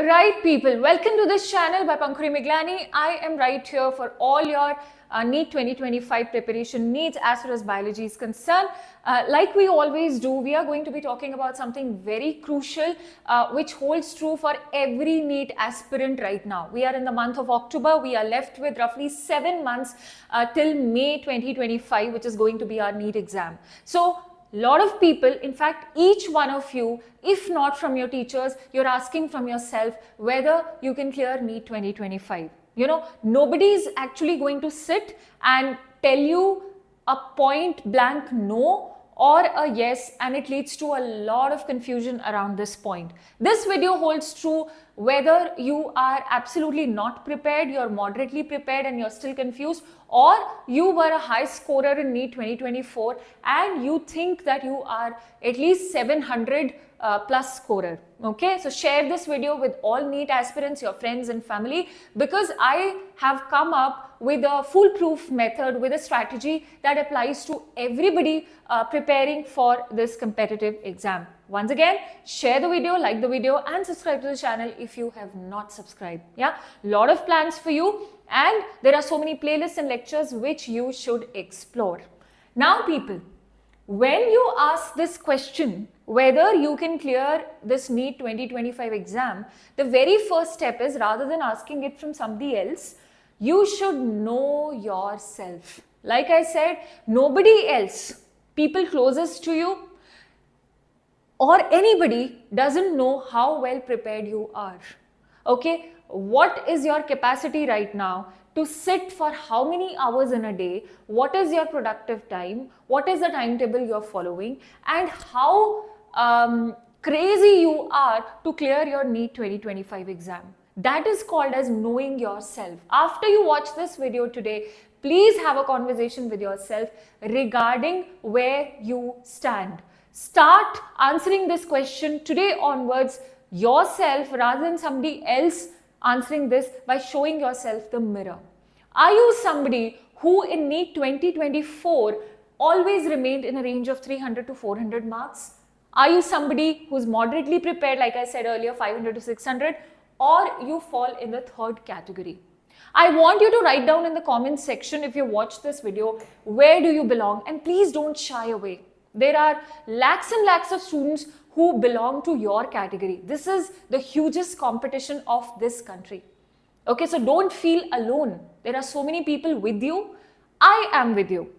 Right, people, welcome to this channel by Pankhuri Miglani. I am right here for all your NEET 2025 preparation needs as far as biology is concerned. Like we always do, we are going to be talking about something very crucial which holds true for every NEET aspirant right now. We are in the month of October. We are left with roughly 7 months till May 2025, which is going to be our NEET exam. So, lot of people, in fact each one of you, if not from your teachers, you're asking from yourself whether you can clear NEET 2025. You know, nobody is actually going to sit and tell you a point blank no or a yes, and it leads to a lot of confusion around this point. This video holds true whether you are absolutely not prepared, you're moderately prepared and you're still confused, or you were a high scorer in NEET 2024 and you think that you are at least 700 plus scorer. Okay, so share this video with all NEET aspirants, your friends and family, because I have come up with a foolproof method, with a strategy that applies to everybody preparing for this competitive exam. Once again, share the video, like the video and subscribe to the channel if you have not subscribed. Yeah, lot of plans for you, and there are so many playlists and lectures which you should explore. Now people, when you ask this question, whether you can clear this NEET 2025 exam, the very first step is, rather than asking it from somebody else, you should know yourself. Like I said, nobody else, people closest to you or anybody, doesn't know how well prepared you are. Okay, what is your capacity right now to sit for how many hours in a day? What is your productive time? What is the timetable you're following? And how crazy you are to clear your NEET 2025 exam. That is called as knowing yourself. After you watch this video today, please have a conversation with yourself regarding where you stand. Start answering this question today onwards yourself rather than somebody else answering this by showing yourself the mirror. Are you somebody who in NEET 2024 always remained in a range of 300 to 400 marks? Are you somebody who's moderately prepared, like I said earlier, 500 to 600, or you fall in the third category? I want you to write down in the comment section, if you watch this video, where do you belong? And please don't shy away. There are lakhs and lakhs of students who belong to your category. This is the hugest competition of this country. Okay, so don't feel alone. There are so many people with you. I am with you.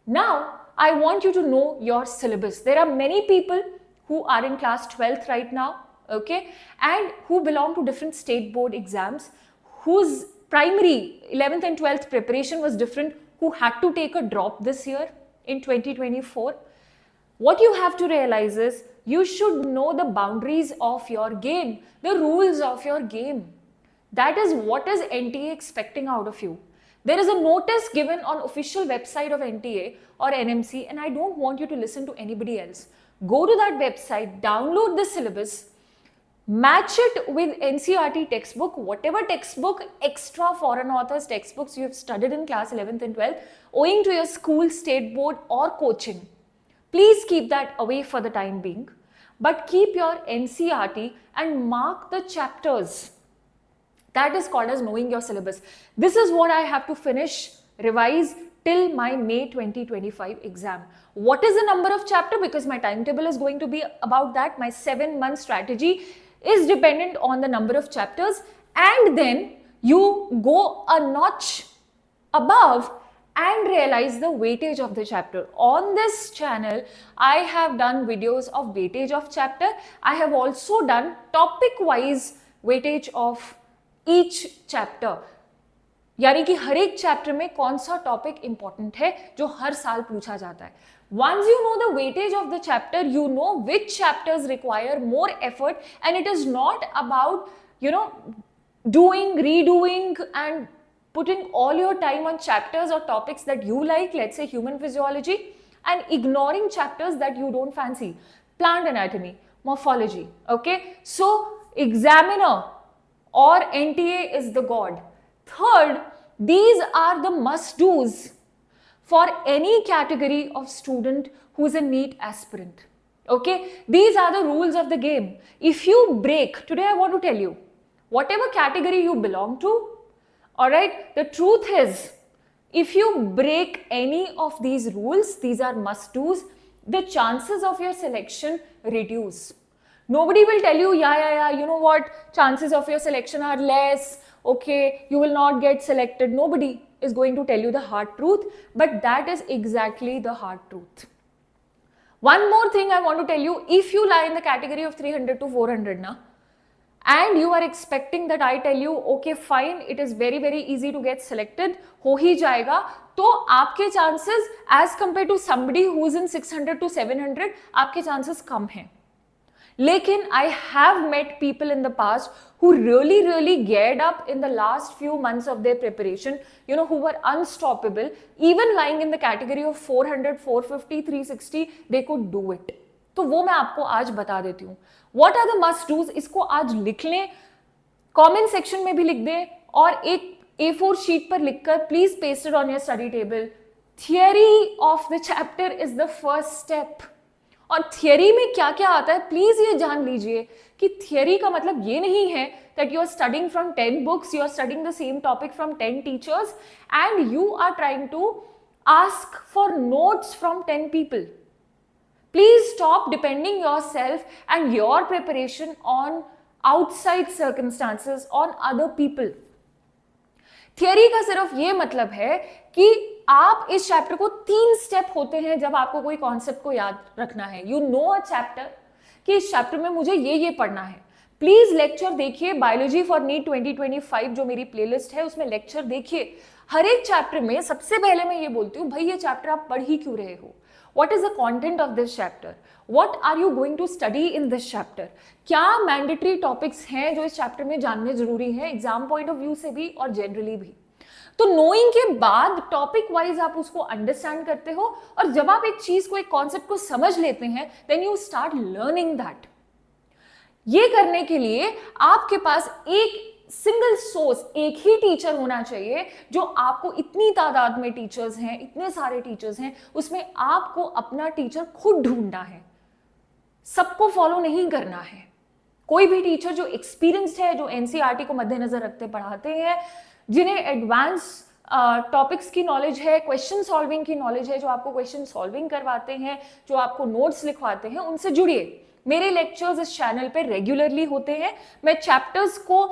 Now, I want you to know your syllabus. There are many people who are in class 12th right now, okay, and who belong to different state board exams, whose primary 11th and 12th preparation was different, who had to take a drop this year in 2024. What you have to realize is you should know the boundaries of your game, the rules of your game. That is what is NTA expecting out of you. There is a notice given on official website of NTA or NMC, and I don't want you to listen to anybody else. Go to that website, download the syllabus, match it with NCERT textbook, whatever textbook, extra foreign authors textbooks you have studied in class 11th and 12th, owing to your school, state board or coaching. Please keep that away for the time being, but keep your NCERT and mark the chapters. That is called as knowing your syllabus. This is what I have to finish, revise till my May 2025 exam. What is the number of chapter? Because my timetable is going to be about that. My 7-month strategy is dependent on the number of chapters, and then you go a notch above and realize the weightage of the chapter. On this channel, I have done videos of weightage of chapter. I have also done topic-wise weightage of each chapter. यानी कि हर एक chapter में कौन सा topic important है जो हर साल पूछा जाता है. Once you know the weightage of the chapter, you know which chapters require more effort, and it is not about, you know, doing, redoing and putting all your time on chapters or topics that you like, let's say human physiology, and ignoring chapters that you don't fancy. Plant anatomy, morphology, okay? So, examiner or NTA is the god. Third, these are the must-dos for any category of student who is a NEET aspirant. Okay, these are the rules of the game. If you break, today I want to tell you, whatever category you belong to. All right, the truth is, if you break any of these rules, these are must do's, the chances of your selection reduce. Nobody will tell you, yeah, you know what, chances of your selection are less, okay, you will not get selected. Nobody is going to tell you the hard truth, but that is exactly the hard truth. One more thing I want to tell you, if you lie in the category of 300 to 400 na, and you are expecting that I tell you, okay fine, it is very very easy to get selected, हो ही जाएगा, तो आपके chances as compared to somebody who is in 600 to 700, आपके chances कम हैं. लेकिन I have met people in the past who really geared up in the last few months of their preparation, you know, who were unstoppable, even lying in the category of 400, 450, 360, they could do it. तो वो मैं आपको आज बता देती हूँ. What are the must do's? इसको आज लिख लें, कमेंट सेक्शन में भी लिख दें, और एक A4 शीट पर लिखकर please paste it on your study table. Theory of the chapter is the first step. और थियरी में क्या क्या आता है प्लीज ये जान लीजिए कि थियरी का मतलब ये नहीं है that you are studying from 10 books, you are studying the same topic from 10 teachers and you are trying to ask for notes from 10 people. Please stop depending yourself and your preparation on outside circumstances, on other people. Theory का सिर्फ ये मतलब है कि आप इस chapter को 3 step होते हैं जब आपको कोई कॉन्सेप्ट को याद रखना है. यू नो अ चैप्टर कि इस चैप्टर में मुझे ये पढ़ना है. प्लीज लेक्चर देखिए, बायोलॉजी फॉर नीट 2025 जो मेरी प्लेलिस्ट है उसमें लेक्चर देखिए. हर एक चैप्टर में सबसे पहले मैं ये बोलती हूँ, भाई ये चैप्टर आप पढ़ ही क्यों रहे हो? What is the content of this chapter? What are you going to study in this chapter? क्या मैंडेटरी टॉपिक्स हैं जो इस चैप्टर में जानने जरूरी हैं एग्जाम पॉइंट ऑफ व्यू से भी और जनरली भी. तो नोइंग के बाद टॉपिक वाइज आप उसको अंडरस्टैंड करते हो, और जब आप एक चीज को, एक कॉन्सेप्ट को समझ लेते हैं, then you start learning that. ये करने के लिए आपके पास एक सिंगल सोर्स, एक ही टीचर होना चाहिए जो आपको, इतनी तादाद में टीचर्स हैं, इतने सारे टीचर्स हैं, उसमें आपको अपना टीचर खुद ढूंढना है, सबको फॉलो नहीं करना है. कोई भी टीचर जो एक्सपीरियंस्ड है, जो एनसीईआरटी को मद्देनजर रखते पढ़ाते हैं, जिन्हें एडवांस टॉपिक्स की नॉलेज है, क्वेश्चन सॉल्विंग की नॉलेज है, जो आपको क्वेश्चन सॉल्विंग करवाते हैं, जो आपको नोट्स लिखवाते हैं, उनसे जुड़िए. मेरे लेक्चर्स इस चैनल पे रेगुलरली होते हैं. मैं चैप्टर्स को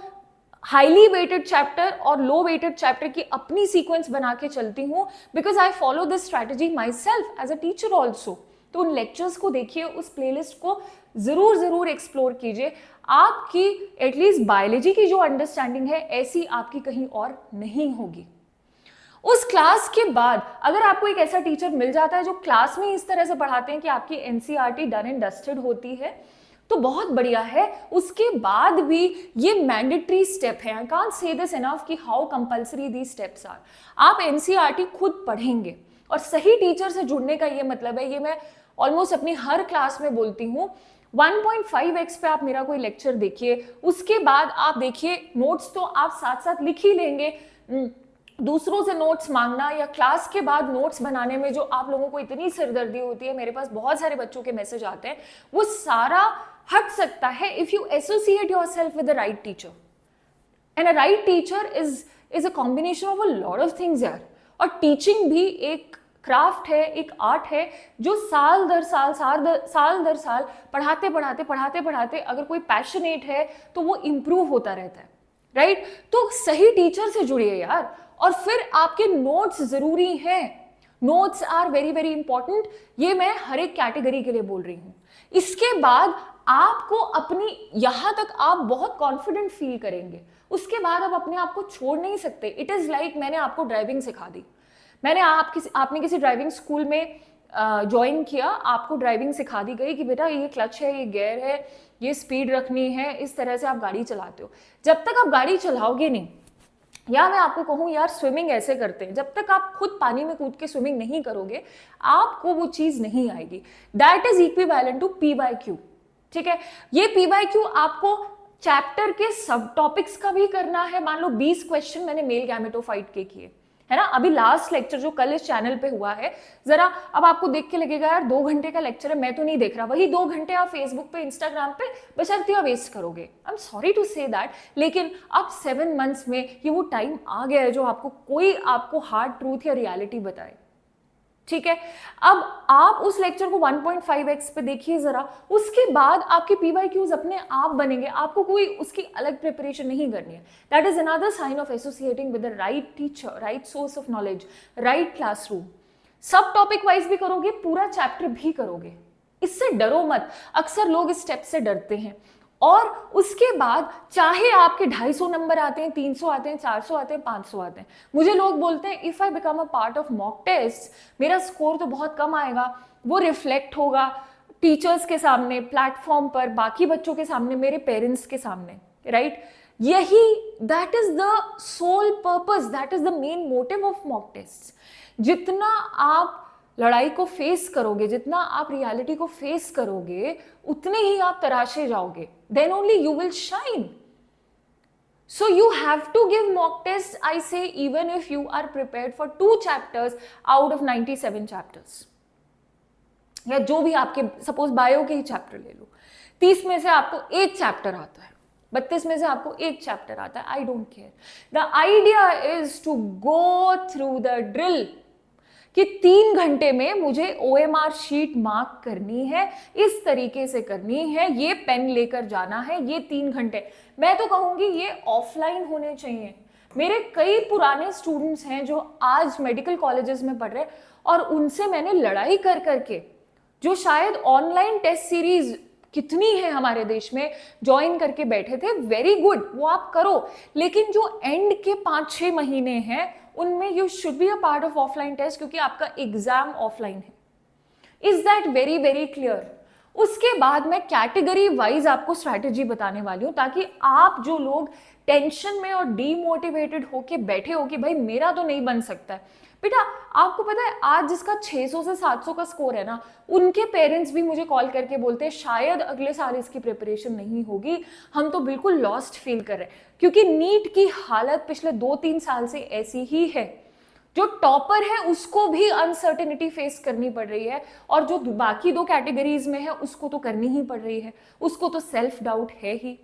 हाईली वेटेड चैप्टर और लो वेटेड चैप्टर की अपनी सीक्वेंस बना के चलती हूं, because I follow this strategy myself as a teacher also. तो उन लेक्चर्स को देखिए, उस प्लेलिस्ट को जरूर एक्सप्लोर कीजिए. आपकी एटलीस्ट बायोलॉजी की जो अंडरस्टैंडिंग है, ऐसी आपकी कहीं और नहीं होगी. उस क्लास के बाद अगर आपको एक ऐसा टीचर मिल जाता है जो क्लास में इस तरह से पढ़ाते हैं कि आपकी एनसीईआरटी डन एंड डस्टेड होती है, तो बहुत बढ़िया है. उसके बाद भी ये मैंडेटरी स्टेप है. I can't say this enough कि how compulsory these steps are. आप एनसीईआरटी खुद पढ़ेंगे, और सही टीचर से जुड़ने का ये मतलब है, ये मैं ऑलमोस्ट अपनी हर क्लास में बोलती हूँ, 1.5x पे आप मेरा कोई लेक्चर देखिए, उसके बाद आप देखिए नोट्स तो आप साथ साथ लिख ही लेंगे. दूसरों से नोट्स मांगना या क्लास के बाद नोट्स बनाने में जो आप लोगों को इतनी सिरदर्दी होती है, मेरे पास बहुत सारे बच्चों के मैसेज आते हैं, वो सारा हट सकता है if you associate yourself with the right teacher. And a right teacher is a combination of a lot of things यार. और टीचिंग भी एक क्राफ्ट है, एक आर्ट है, जो साल दर साल पढ़ाते अगर कोई पैशनेट है तो वो इंप्रूव होता रहता है. राइट? तो सही टीचर से जुड़िए यार. और फिर आपके नोट्स जरूरी हैं. Notes are very very important. ये मैं हर एक कैटेगरी के लिए बोल रही हूं. इसके बाद आपको अपनी, यहां तक आप बहुत कॉन्फिडेंट फील करेंगे, उसके बाद आप अपने आप को छोड़ नहीं सकते. इट इज लाइक मैंने आपको ड्राइविंग सिखा दी, आपने किसी ड्राइविंग स्कूल में ज्वाइन किया, आपको ड्राइविंग सिखा दी गई कि बेटा ये क्लच है, ये गियर है, ये स्पीड रखनी है, इस तरह से आप गाड़ी चलाते हो. जब तक आप गाड़ी चलाओगे नहीं, या मैं आपको कहूँ यार स्विमिंग ऐसे करते हैं, जब तक आप खुद पानी में कूद के स्विमिंग नहीं करोगे, आपको वो चीज नहीं आएगी. That is equivalent to P/Q. ठीक है? ये P/Q आपको चैप्टर के सब टॉपिक्स का भी करना है. मान लो 20 क्वेश्चन मैंने मेल गैमेटोफाइट के किए, है ना। अभी लास्ट लेक्चर जो कल इस चैनल पे हुआ है, जरा अब आपको देख के लगेगा यार 2 घंटे का लेक्चर है, मैं तो नहीं देख रहा, वही 2 घंटे आप फेसबुक पे इंस्टाग्राम पे बशर्तिया वेस्ट करोगे। I am sorry to say that, लेकिन अब 7 मंथ्स में ये वो टाइम आ गया है जो आपको कोई आपको हार्ड ट्रूथ या रियलिटी बताए, ठीक है। अब आप उस लेक्चर को 1.5x पे देखिए जरा, उसके बाद आपके PYQs अपने आप बनेंगे, आपको कोई उसकी अलग प्रिपरेशन नहीं करनी है। That is another sign of associating with the right teacher, right source of knowledge, right classroom. सब टॉपिक वाइज भी करोगे, पूरा चैप्टर भी करोगे, इससे डरो मत। अक्सर लोग इस स्टेप से डरते हैं। और उसके बाद चाहे आपके 250 नंबर आते हैं, 300 आते हैं, 400 आते हैं, 500 आते हैं, मुझे लोग बोलते हैं if I become a part of mock test मेरा स्कोर तो बहुत कम आएगा, वो रिफ्लेक्ट होगा टीचर्स के सामने, प्लेटफॉर्म पर, बाकी बच्चों के सामने, मेरे पेरेंट्स के सामने, राइट। यही that is the sole purpose, that is the main motive of mock test. जितना आप लड़ाई को फेस करोगे, जितना आप रियलिटी को फेस करोगे, उतने ही आप तराशे जाओगे, then only you will shine. So you have to give mock test, I say, even if you are prepared for 2 chapters out of 97 chapters. या जो भी आपके, सपोज बायो के ही चैप्टर ले लो, 30 में से आपको 1 चैप्टर आता है, 32 में से आपको 1 चैप्टर आता है, I don't care. The idea is to go through the drill कि 3 घंटे में मुझे OMR शीट मार्क करनी है, इस तरीके से करनी है, ये पेन लेकर जाना है, ये 3 घंटे। मैं तो कहूंगी ये ऑफलाइन होने चाहिए। मेरे कई पुराने स्टूडेंट्स हैं जो आज मेडिकल कॉलेजेस में पढ़ रहे हैं, और उनसे मैंने लड़ाई कर करके, जो शायद ऑनलाइन टेस्ट सीरीज कितनी है हमारे देश में, ज्वाइन करके बैठे थे, वेरी गुड, वो आप करो, लेकिन जो एंड के 5-6 महीने हैं उनमें you should be a part of offline test, क्योंकि आपका एग्जाम ऑफलाइन है। Is that very very clear? उसके बाद मैं कैटेगरी वाइज आपको स्ट्रैटेजी बताने वाली हूं, ताकि आप जो लोग टेंशन में और डीमोटिवेटेड होके बैठे हो कि भाई मेरा तो नहीं बन सकता है, बेटा आपको पता है आज जिसका 600 से 700 का स्कोर है ना, उनके पेरेंट्स भी मुझे कॉल करके बोलते हैं शायद अगले साल इसकी प्रिपरेशन नहीं होगी, हम तो बिल्कुल लॉस्ट फील कर रहे हैं। क्योंकि नीट की हालत पिछले 2-3 साल से ऐसी ही है। जो टॉपर है उसको भी अनसर्टेनिटी फेस करनी पड़ रही है, और जो बाकी 2 कैटेगरीज में है उसको तो करनी ही पड़ रही है, उसको तो सेल्फ डाउट है ही।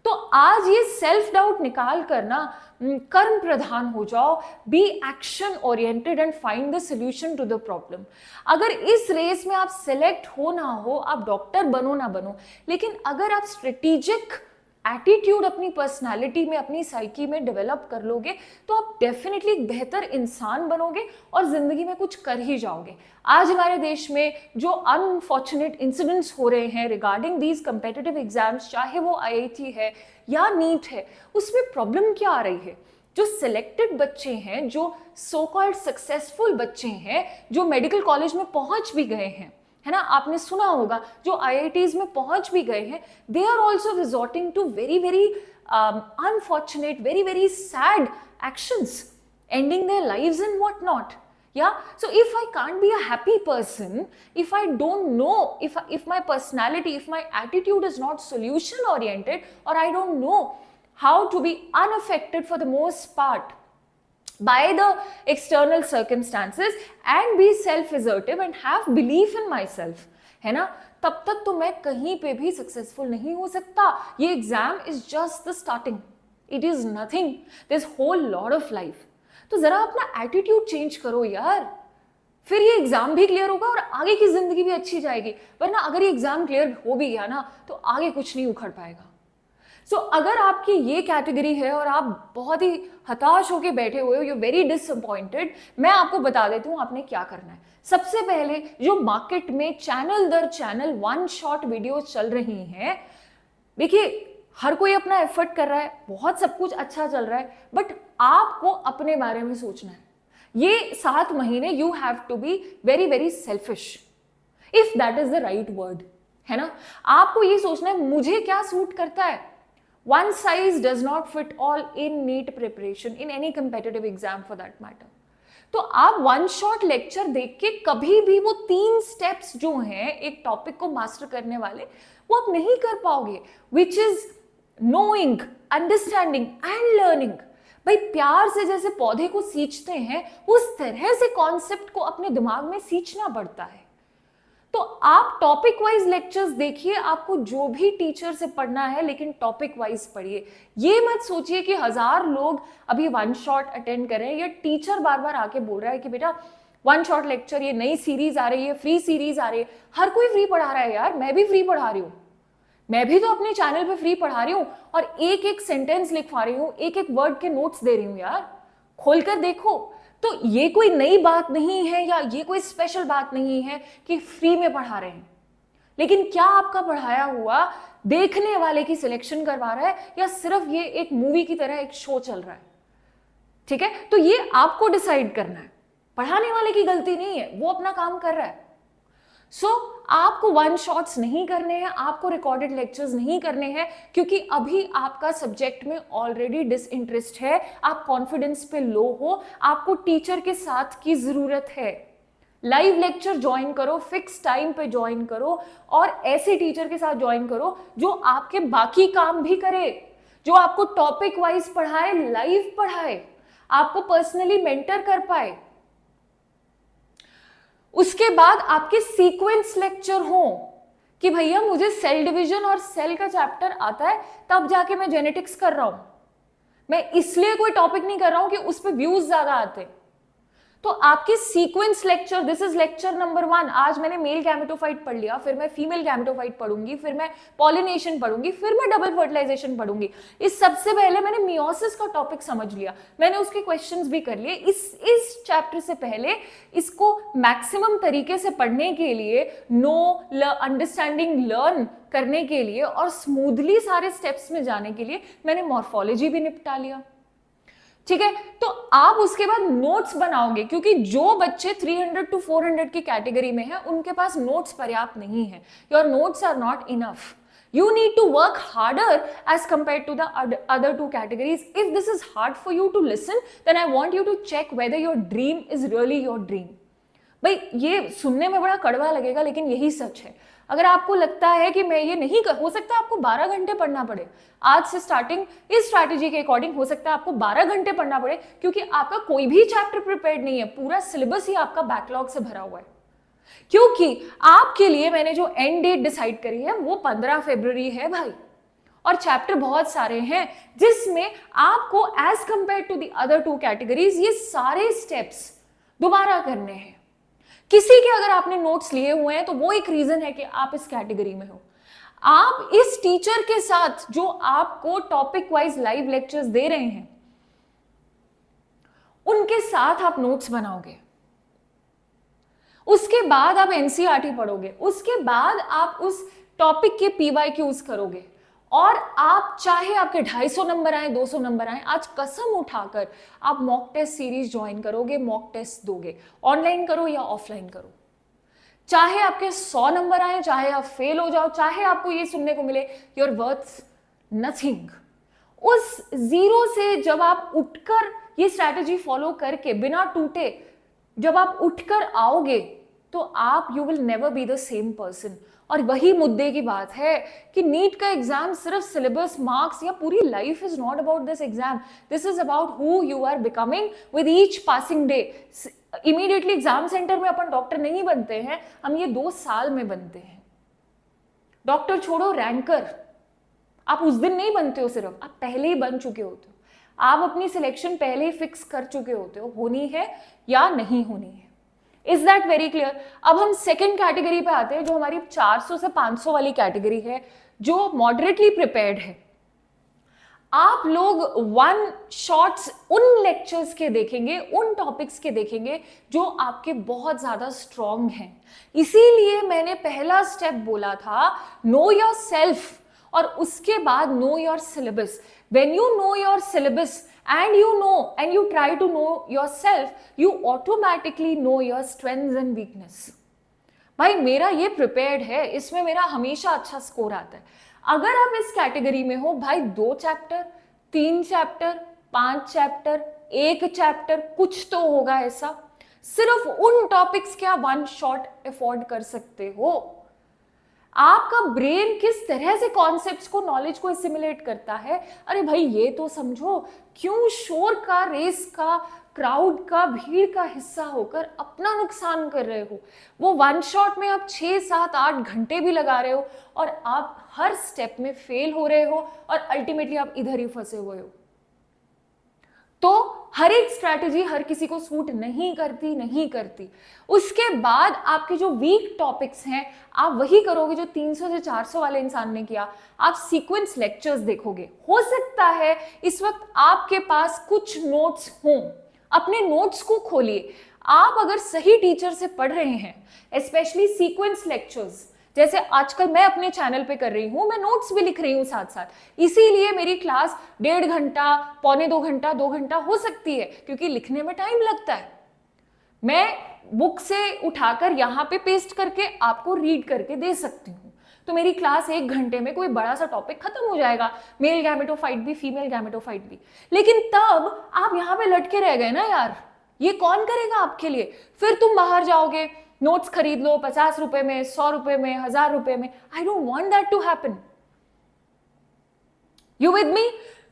तो आज ये सेल्फ डाउट निकाल कर ना कर्म प्रधान हो जाओ, be action oriented and find the solution to the problem. अगर इस रेस में आप सिलेक्ट हो ना हो, आप डॉक्टर बनो ना बनो, लेकिन अगर आप स्ट्रेटेजिक एटीट्यूड अपनी पर्सनालिटी में, अपनी साइकी में डेवलप कर लोगे, तो आप डेफिनेटली एक बेहतर इंसान बनोगे और जिंदगी में कुछ कर ही जाओगे। आज हमारे देश में जो अनफॉर्चुनेट इंसिडेंट्स हो रहे हैं रिगार्डिंग दीज कंपेटिटिव एग्जाम्स, चाहे वो IIT है या नीट है, उसमें प्रॉब्लम क्या आ रही है? जो सिलेक्टेड बच्चे हैं, जो सो कॉल्ड सक्सेसफुल बच्चे हैं, जो मेडिकल कॉलेज में पहुंच भी गए हैं, है ना, आपने सुना होगा, जो IITs में पहुंच भी गए हैं, they are also resorting to very very unfortunate, very very sad actions, ending their lives and what not. Yeah, so if I can't be a happy person, if I don't know, if my personality, if my attitude is not solution oriented, or I don't know how to be unaffected for the most part by the external circumstances and be self-assertive and have belief in myself, है ना, तब तक तो मैं कहीं पे भी successful नहीं हो सकता। ये exam is just the starting, it is nothing, there is whole lot of life. तो जरा अपना एटीट्यूड चेंज करो यार, फिर ये एग्जाम भी क्लियर होगा और आगे की जिंदगी भी अच्छी जाएगी। वरना अगर ये एग्जाम क्लियर हो भी गया ना, तो आगे कुछ नहीं उखड़ पाएगा। सो अगर आपकी ये कैटेगरी है और आप बहुत ही हताश होकर बैठे हुए हो, यू वेरी डिसअपॉइंटेड, मैं आपको बता देती हूँ आपने क्या करना है। सबसे पहले जो मार्केट में चैनल दर चैनल 1 शॉट वीडियोस चल रही हैं, देखिए हर कोई अपना एफर्ट कर रहा है, बहुत सब कुछ अच्छा चल रहा है, बट आपको अपने बारे में सोचना है। ये 7 महीने you have to be very very selfish, if that is the right word, है ना। आपको ये सोचना है मुझे क्या सूट करता है। One size does not fit all in NEET preparation, in any competitive exam for that matter. तो आप 1 शॉट लेक्चर देख के कभी भी वो 3 स्टेप्स जो हैं एक टॉपिक को मास्टर करने वाले, वो आप नहीं कर पाओगे, which is knowing, understanding and learning. भाई प्यार से जैसे पौधे को सींचते हैं उस तरह से कॉन्सेप्ट को अपने दिमाग में सींचना पड़ता है। तो आप टॉपिक वाइज लेक्चर्स देखिए, आपको जो भी टीचर से पढ़ना है लेकिन टॉपिक वाइज पढ़िए। ये मत सोचिए कि 1000 लोग अभी वन शॉट अटेंड कर रहे हैं या टीचर बार बार आके बोल रहा है कि बेटा वन शॉट लेक्चर, ये नई सीरीज आ रही है, फ्री सीरीज आ रही है। हर कोई फ्री पढ़ा रहा है यार, मैं भी फ्री पढ़ा रही हूँ, मैं भी तो अपने चैनल पे फ्री पढ़ा रही हूँ और एक एक सेंटेंस लिखवा रही हूँ, एक एक वर्ड के नोट्स दे रही हूँ यार, खोलकर देखो। तो ये कोई नई बात नहीं है या ये कोई स्पेशल बात नहीं है कि फ्री में पढ़ा रहे हैं, लेकिन क्या आपका पढ़ाया हुआ देखने वाले की सिलेक्शन करवा रहा है या सिर्फ ये एक मूवी की तरह एक शो चल रहा है? ठीक है, तो ये आपको डिसाइड करना है, पढ़ाने वाले की गलती नहीं है, वो अपना काम कर रहा है। सो आपको वन शॉट्स नहीं करने हैं, आपको रिकॉर्डेड लेक्चर्स नहीं करने हैं, क्योंकि अभी आपका सब्जेक्ट में ऑलरेडी डिसइंटरेस्ट है, आप कॉन्फिडेंस पे लो हो, आपको टीचर के साथ की जरूरत है। लाइव लेक्चर ज्वाइन करो, फिक्स टाइम पे ज्वाइन करो और ऐसे टीचर के साथ ज्वाइन करो जो आपके बाकी काम भी करे, जो आपको टॉपिक वाइज पढ़ाए, लाइव पढ़ाए, आपको पर्सनली मेंटर कर पाए। उसके बाद आपके सीक्वेंस लेक्चर हो कि भैया मुझे सेल डिवीजन और सेल का चैप्टर आता है, तब जाके मैं जेनेटिक्स कर रहा हूं, मैं इसलिए कोई टॉपिक नहीं कर रहा हूं कि उस पर व्यूज ज्यादा आते। तो आपके sequence lecture, this is lecture number 1, आज मैंने मेल गैमेटोफाइट पढ़ लिया, फिर मैं फीमेल गैमेटोफाइट पढ़ूंगी, फिर मैं पॉलिनेशन पढ़ूंगी, फिर मैं डबल फर्टिलाइजेशन पढ़ूंगी। इस सबसे पहले मैंने मियोसिस का टॉपिक समझ लिया, मैंने उसके क्वेश्चंस भी कर लिए। इस चैप्टर से पहले इसको मैक्सिमम तरीके से पढ़ने के लिए, अंडरस्टैंडिंग लर्न करने के लिए और स्मूथली सारे स्टेप्स में जाने के लिए मैंने मॉर्फोलॉजी भी निपटा लिया। ठीक है, तो आप उसके बाद नोट्स बनाओगे, क्योंकि जो बच्चे 300 to 400 की कैटेगरी में हैं उनके पास नोट्स पर्याप्त नहीं है। Your notes are not enough, you need to work harder as compared to the other two categories. If this is hard for you to listen, then I want you to check whether your dream is really your dream. भाई ये सुनने में बड़ा कड़वा लगेगा लेकिन यही सच है। अगर आपको लगता है कि मैं ये नहीं कर, हो सकता है आपको 12 घंटे पढ़ना पड़े आज से, स्टार्टिंग इस स्ट्रैटेजी के अकॉर्डिंग हो सकता है आपको 12 घंटे पढ़ना पड़े, क्योंकि आपका कोई भी चैप्टर प्रिपेयर्ड नहीं है, पूरा सिलेबस ही आपका बैकलॉग से भरा हुआ है। क्योंकि आपके लिए मैंने जो एंड डेट डिसाइड करी है वो 15 फरवरी है भाई, और चैप्टर बहुत सारे हैं जिसमें आपको as compare to the other two categories ये सारे स्टेप्स दोबारा करने हैं। किसी के अगर आपने नोट्स लिए हुए हैं तो वो एक रीजन है कि आप इस कैटेगरी में हो। आप इस टीचर के साथ जो आपको टॉपिक वाइज लाइव लेक्चर्स दे रहे हैं उनके साथ आप नोट्स बनाओगे, उसके बाद आप एनसीईआरटी पढ़ोगे, उसके बाद आप उस टॉपिक के पीवाईक्यूज करोगे, और आप चाहे आपके 250 नंबर आए, 200 नंबर आए, आज कसम उठाकर आप मॉक टेस्ट सीरीज ज्वाइन करोगे, मॉक टेस्ट दोगे, ऑनलाइन करो या ऑफलाइन करो। चाहे आपके 100 नंबर आए, चाहे आप फेल हो जाओ, चाहे आपको ये सुनने को मिले योर वर्थ नथिंग, उस जीरो से जब आप उठकर ये स्ट्रैटेजी फॉलो करके बिना टूटे जब आप उठकर आओगे तो आप you will never be the same person. और वही मुद्दे की बात है कि नीट का एग्जाम सिर्फ सिलेबस, मार्क्स या पूरी life is not about this exam, this is about who you are becoming with each passing day. Immediately exam centre में अपन डॉक्टर नहीं बनते हैं, हम ये 2 साल में बनते हैं। डॉक्टर छोड़ो, रैंकर आप उस दिन नहीं बनते हो, सिर्फ आप पहले ही बन चुके होते हो, आप अपनी सिलेक्शन पहले ही फिक्स कर चुके होते हो, होनी है या नहीं होनी है। Is that very clear? अब हम सेकेंड कैटेगरी पे आते हैं जो हमारी 400 से 500 वाली कैटेगरी है, जो मॉडरेटली प्रिपेयर्ड है। आप लोग वन शॉट्स उन लेक्चर्स के देखेंगे, उन टॉपिक्स के देखेंगे जो आपके बहुत ज्यादा स्ट्रॉन्ग हैं। इसीलिए मैंने पहला स्टेप बोला था नो योर सेल्फ, और उसके बाद know your syllabus. When you know your syllabus and you know and you try to know yourself, you automatically know your strengths and weakness. भाई मेरा ये प्रिपेयर्ड है, इसमें मेरा हमेशा अच्छा स्कोर आता है। अगर आप इस कैटेगरी में हो भाई, 2 चैप्टर, 3 चैप्टर, 5 चैप्टर, 1 चैप्टर, कुछ तो होगा ऐसा, सिर्फ उन टॉपिक्स के आप वन शॉट अफोर्ड कर सकते हो। आपका ब्रेन किस तरह से कॉन्सेप्ट्स को, नॉलेज को एसिमिलेट करता है। अरे भाई ये तो समझो, क्यों शोर का, रेस का, क्राउड का, भीड़ का हिस्सा होकर अपना नुकसान कर रहे हो। वो वन शॉट में आप 6, 7, 8 घंटे भी लगा रहे हो और आप हर स्टेप में फेल हो रहे हो और अल्टीमेटली आप इधर ही फंसे हुए हो। तो हर एक स्ट्रैटेजी हर किसी को सूट नहीं करती। उसके बाद आपके जो वीक टॉपिक्स हैं आप वही करोगे जो 300 से 400 वाले इंसान ने किया। आप सीक्वेंस लेक्चर्स देखोगे। हो सकता है इस वक्त आपके पास कुछ नोट्स हों, अपने नोट्स को खोलिए। आप अगर सही टीचर से पढ़ रहे हैं, स्पेशली सीक्वेंस लेक्चर्स जैसे आजकल मैं अपने चैनल पे कर रही हूं, मैं नोट्स भी लिख रही हूं साथ साथ, इसीलिए मेरी क्लास 1.5 घंटा, पौने 2 घंटा, 2 घंटा हो सकती है, क्योंकि लिखने में टाइम लगता है। मैं बुक से उठाकर यहाँ पे पेस्ट करके आपको रीड करके दे सकती हूँ, तो मेरी क्लास 1 घंटे में कोई बड़ा सा टॉपिक खत्म हो जाएगा, मेल गैमेटोफाइट भी, फीमेल गैमेटोफाइट भी। लेकिन तब आप यहाँ पे लटके रह गए ना यार, ये कौन करेगा आपके लिए। फिर तुम बाहर जाओगे, नोट्स खरीद लो 50 रुपए में, 100 रुपए में, 1000 रुपए में। I don't want that to happen. You with me?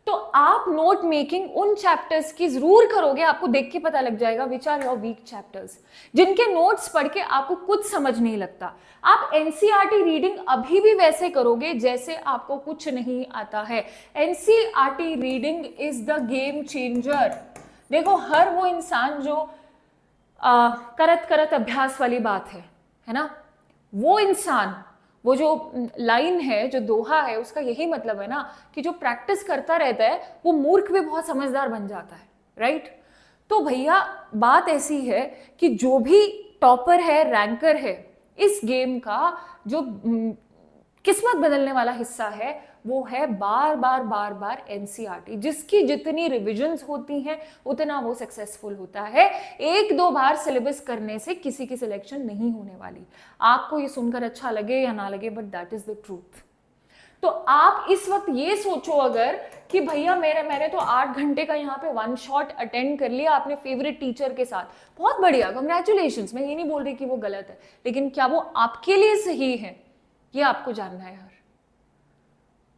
तो आप नोट मेकिंग उन चैप्टर्स की जरूर करोगे, आपको देख के पता लग जाएगा which are your weak chapters, जिनके नोट्स पढ़ के आपको कुछ समझ नहीं लगता। आप एनसीईआरटी रीडिंग अभी भी वैसे करोगे जैसे आपको कुछ नहीं आता है। NCERT reading is the game changer. देखो, हर वो इंसान जो करत करत अभ्यास वाली बात है ना, वो इंसान, वो जो लाइन है, जो दोहा है, उसका यही मतलब है ना कि जो प्रैक्टिस करता रहता है वो मूर्ख भी बहुत समझदार बन जाता है, राइट। तो भैया बात ऐसी है कि जो भी टॉपर है, रैंकर है, इस गेम का जो किस्मत बदलने वाला हिस्सा है वो है बार बार एनसीईआरटी। जिसकी जितनी रिविजन्स होती हैं उतना वो सक्सेसफुल होता है। 1-2 बार सिलेबस करने से किसी की सिलेक्शन नहीं होने वाली। आपको ये सुनकर अच्छा लगे या ना लगे, but that is the truth. तो आप इस वक्त ये सोचो अगर कि भैया मैंने तो 8 घंटे का यहाँ पे वन शॉट अटेंड कर लिया अपने फेवरेट टीचर के साथ, बहुत बढ़िया, कंग्रेचुलेशंस। मैं ये नहीं बोल रही कि वो गलत है, लेकिन क्या वो आपके लिए सही है, ये आपको जानना है यार,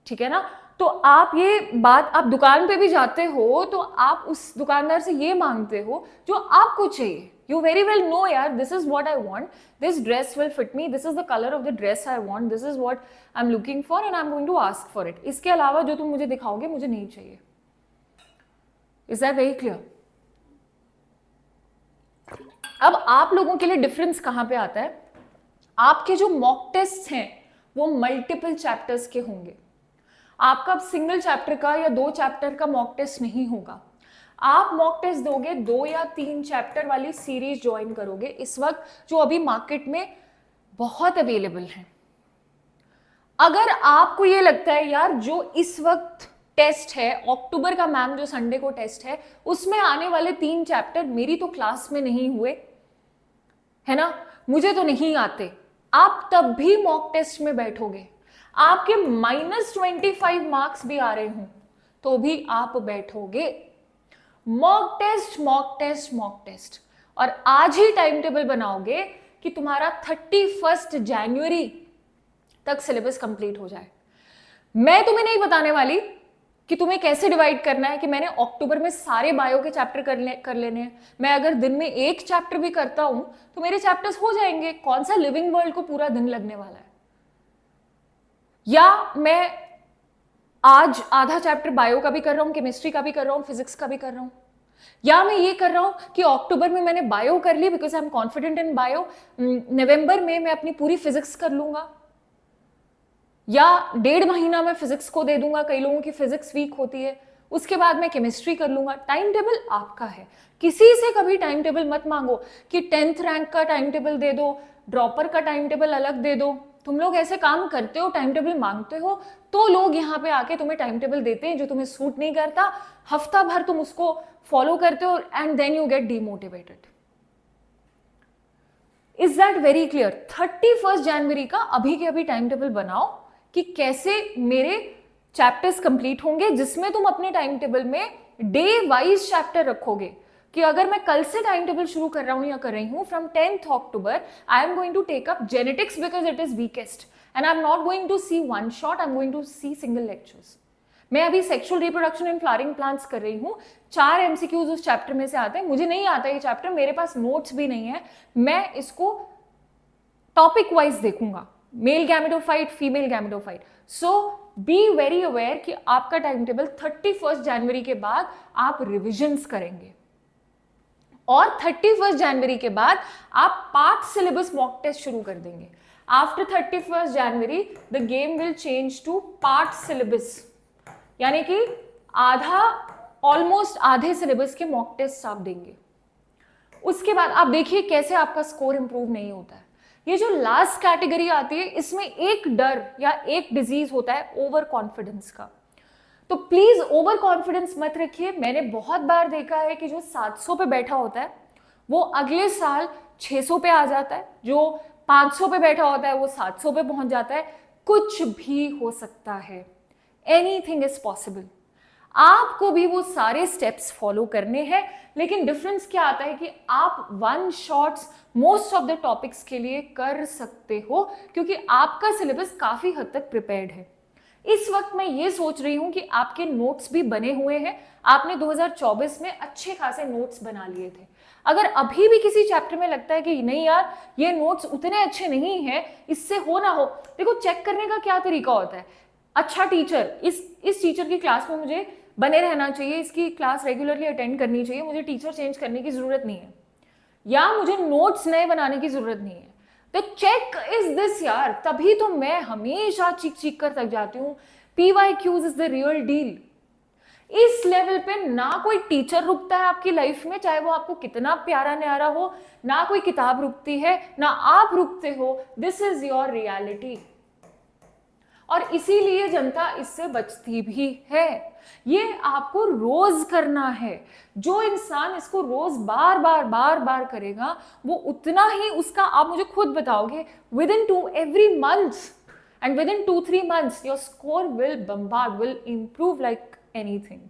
ठीक है ना। तो आप ये बात, आप दुकान पे भी जाते हो तो आप उस दुकानदार से ये मांगते हो जो आपको चाहिए। You very well know यार, this is what I want, this dress will fit me, this is the color of the dress I want, this is what I'm looking for and I'm going to ask for it. इसके अलावा जो तुम मुझे दिखाओगे मुझे नहीं चाहिए। Is that very clear? अब आप लोगों के लिए डिफरेंस कहां पे आता है? आपके जो मॉक टेस्ट हैं वो मल्टीपल चैप्टर्स के होंगे। आपका सिंगल चैप्टर का या 2 चैप्टर का मॉक टेस्ट नहीं होगा। आप मॉक टेस्ट दोगे, 2 या 3 चैप्टर वाली सीरीज ज्वाइन करोगे इस वक्त, जो अभी मार्केट में बहुत अवेलेबल है। अगर आपको ये लगता है यार जो इस वक्त टेस्ट है, अक्टूबर का मैम जो संडे को टेस्ट है, उसमें आने वाले 3 चैप्टर मेरी तो क्लास में नहीं हुए है ना, मुझे तो नहीं आते, आप तब भी मॉक टेस्ट में बैठोगे। आपके -25 मार्क्स भी आ रहे हों तो भी आप बैठोगे। Mock test, mock test, mock test, और आज ही टाइम टेबल बनाओगे कि तुम्हारा 31 जनवरी तक सिलेबस कंप्लीट हो जाए। मैं तुम्हें नहीं बताने वाली कि तुम्हें कैसे डिवाइड करना है कि मैंने अक्टूबर में सारे बायो के चैप्टर कर लेने हैं। मैं अगर दिन में 1 चैप्टर भी करता हूं तो मेरे चैप्टर्स हो जाएंगे। कौन सा लिविंग वर्ल्ड को पूरा दिन लगने वाला है। या मैं आज आधा चैप्टर बायो का भी कर रहा हूं, केमिस्ट्री का भी कर रहा हूं, फिजिक्स का भी कर रहा हूं। या मैं ये कर रहा हूं कि अक्टूबर में मैंने बायो कर ली because I am confident in bio, नवंबर में मैं अपनी पूरी फिजिक्स कर लूंगा, या 1.5 महीना मैं फिजिक्स को दे दूंगा, कई लोगों की फिजिक्स वीक होती है, उसके बाद मैं केमिस्ट्री कर लूंगा। टाइम टेबल आपका है, किसी से कभी टाइम टेबल मत मांगो कि 10th रैंक का टाइम टेबल दे दो, ड्रॉपर का टाइम टेबल अलग दे दो। तुम लोग ऐसे काम करते हो, टाइम टेबल मांगते हो, तो लोग यहाँ पे आके तुम्हें टाइम टेबल देते हैं जो तुम्हें सूट नहीं करता। हफ्ता भर तुम उसको फॉलो करते हो and then you get demotivated. Is that very clear? 31 जनवरी का अभी के अभी टाइम टेबल बनाओ कि कैसे मेरे चैप्टर्स कंप्लीट होंगे, जिसमें तुम अपने टाइम टेबल में डे वाइज चैप्टर रखोगे कि अगर मैं कल से टाइम टेबल शुरू कर रहा हूं या कर रही हूं, from 10th October I am going to take up genetics because it is weakest and I am not going to see one shot, I am going to see single lectures. मैं अभी sexual reproduction in flowering plants कर रही हूँ, 4 MCQs उस chapter में से आते हैं। मुझे नहीं आता ये चैप्टर, मेरे पास नोट्स भी नहीं है, मैं इसको टॉपिक वाइज देखूंगा, male gametophyte, female gametophyte. So be very aware कि आपका टाइम टेबल 31 जनवरी के बाद आप रिविजन्स करेंगे और 31 जनवरी के बाद आप पार्ट सिलेबस मॉक टेस्ट शुरू कर देंगे। After 31 January the game will change to part syllabus, यानी कि ऑलमोस्ट आधे सिलेबस के मॉक टेस्ट आप देंगे। उसके बाद आप देखिए कैसे आपका स्कोर इंप्रूव नहीं होता है। ये जो लास्ट कैटेगरी आती है, इसमें एक डर या एक डिजीज होता है ओवर कॉन्फिडेंस का। तो प्लीज ओवर कॉन्फिडेंस मत रखिए। मैंने बहुत बार देखा है कि जो 700 पे बैठा होता है वो अगले साल 600 पे आ जाता है, जो 500 पे बैठा होता है वो 700 पे पहुंच जाता है। कुछ भी हो सकता है, एनीथिंग इज पॉसिबल। आपको भी वो सारे स्टेप्स फॉलो करने हैं, लेकिन डिफरेंस क्या आता है कि आप one shots most of the topics के लिए कर सकते हो, क्योंकि आपका सिलेबस काफी हद तक प्रिपेयर्ड है। इस वक्त मैं ये सोच रही हूं कि आपके नोट्स भी बने हुए हैं, आपने 2024 में अच्छे खासे नोट्स बना लिए थे। अगर अभी भी किसी चैप्टर में लगता है कि नहीं यार ये नोट्स उतने अच्छे नहीं हैं, इससे हो ना हो, देखो चेक करने का क्या तरीका होता है। अच्छा टीचर, इस टीचर की क्लास में मुझे बने रहना चाहिए, इसकी क्लास रेगुलरली अटेंड करनी चाहिए, मुझे टीचर चेंज करने की जरूरत नहीं है, या मुझे नोट्स नए बनाने की जरूरत नहीं है। तो चेक इज दिस यार, तभी तो मैं हमेशा चीख चीख कर थक जाती हूँ। PYQs is the real deal. इस लेवल पे ना कोई टीचर रुकता है आपकी लाइफ में, चाहे वो आपको कितना प्यारा न्यारा हो, ना कोई किताब रुकती है, ना आप रुकते हो। दिस इज योर रियलिटी, और इसीलिए जनता इससे बचती भी है। ये आपको रोज करना है। जो इंसान इसको रोज बार बार करेगा, वो उतना ही उसका, आप मुझे खुद बताओगे, with in every month and within 2-3 months your score will bombard, will improve like anything.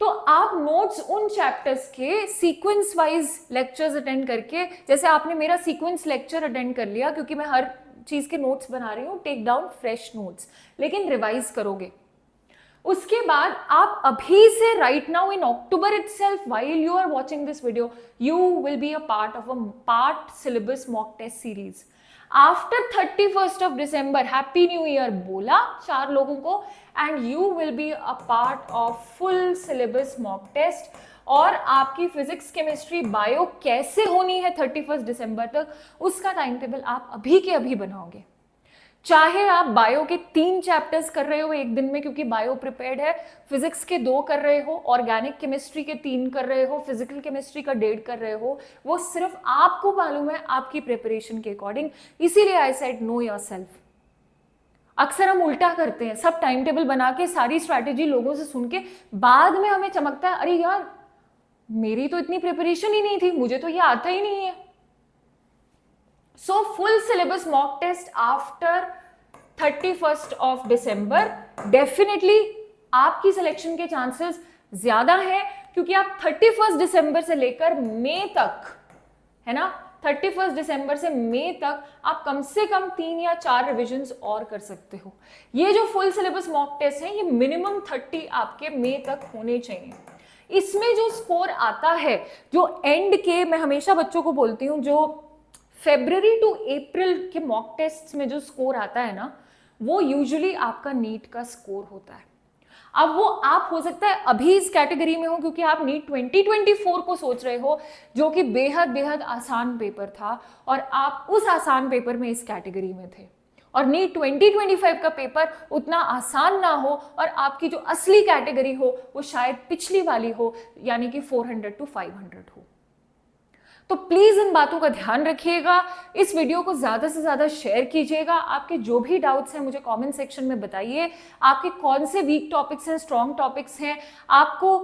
तो आप नोट्स उन चैप्टर्स के सीक्वेंस वाइज लेक्चर्स अटेंड करके, जैसे आपने मेरा सीक्वेंस लेक्चर अटेंड कर लिया, क्योंकि मैं हर चीज के नोट्स बना रही हूँ, टेक डाउन फ्रेश नोट्स, लेकिन रिवाइज करोगे। उसके बाद आप अभी से right now in October itself, while you are watching this video, you will be a part of a part syllabus mock test series. After 31st of December, happy new year बोला 4 लोगों को, and you will be a part of full syllabus mock test. और आपकी physics, chemistry, bio कैसे होनी है 31 दिसंबर तक, उसका टाइम टेबल आप अभी के अभी बनाओगे। चाहे आप बायो के 3 चैप्टर्स कर रहे हो एक दिन में, क्योंकि बायो प्रिपेयर्ड है, फिजिक्स के 2 कर रहे हो, ऑर्गेनिक केमिस्ट्री के 3 कर रहे हो, फिजिकल केमिस्ट्री का 1.5 कर रहे हो, वो सिर्फ आपको मालूम है आपकी प्रिपरेशन के अकॉर्डिंग। इसीलिए आई सेड नो योरसेल्फ। अक्सर हम उल्टा करते हैं, सब टाइम टेबल बना के सारी स्ट्रैटेजी लोगों से सुन के बाद में हमें चमकता है, अरे यार मेरी तो इतनी प्रिपरेशन ही नहीं थी, मुझे तो ये आता ही नहीं है। So full syllabus mock test after 31st of December, definitely आपकी सिलेक्शन के चांसेस ज्यादा है, क्योंकि आप 31 दिसंबर से लेकर मई तक, है ना, 31 दिसंबर से मई तक आप कम से कम 3 या 4 रिविजन्स और कर सकते हो। ये जो फुल सिलेबस मॉक टेस्ट है, ये मिनिमम 30 आपके मई तक होने चाहिए। इसमें जो स्कोर आता है, जो एंड के, मैं हमेशा बच्चों को बोलती हूँ, जो फरवरी टू अप्रैल के मॉक टेस्ट में जो स्कोर आता है ना, वो यूजुअली आपका नीट का स्कोर होता है। अब वो आप हो सकता है अभी इस कैटेगरी में हो, क्योंकि आप नीट 2024 को सोच रहे हो, जो कि बेहद आसान पेपर था, और आप उस आसान पेपर में इस कैटेगरी में थे, और नीट 2025 का पेपर उतना आसान ना हो, और आपकी जो असली कैटेगरी हो वो शायद पिछली वाली हो, यानी कि 400 to 500 हो। तो प्लीज इन बातों का ध्यान रखिएगा, इस वीडियो को ज्यादा से ज्यादा शेयर कीजिएगा। आपके जो भी डाउट्स हैं मुझे कमेंट सेक्शन में बताइए। आपके कौन से वीक टॉपिक्स हैं, स्ट्रॉन्ग टॉपिक्स हैं, आपको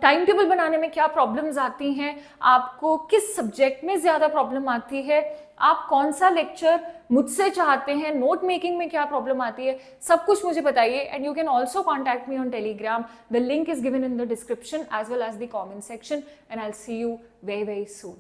टाइम टेबल बनाने में क्या प्रॉब्लम्स आती हैं, आपको किस सब्जेक्ट में ज्यादा प्रॉब्लम आती है, आप कौन सा लेक्चर मुझसे चाहते हैं, नोट मेकिंग में क्या प्रॉब्लम आती है, सब कुछ मुझे बताइए। And you can also contact me on Telegram, the link is given in the description as well as the comment section, and I will see you very very soon.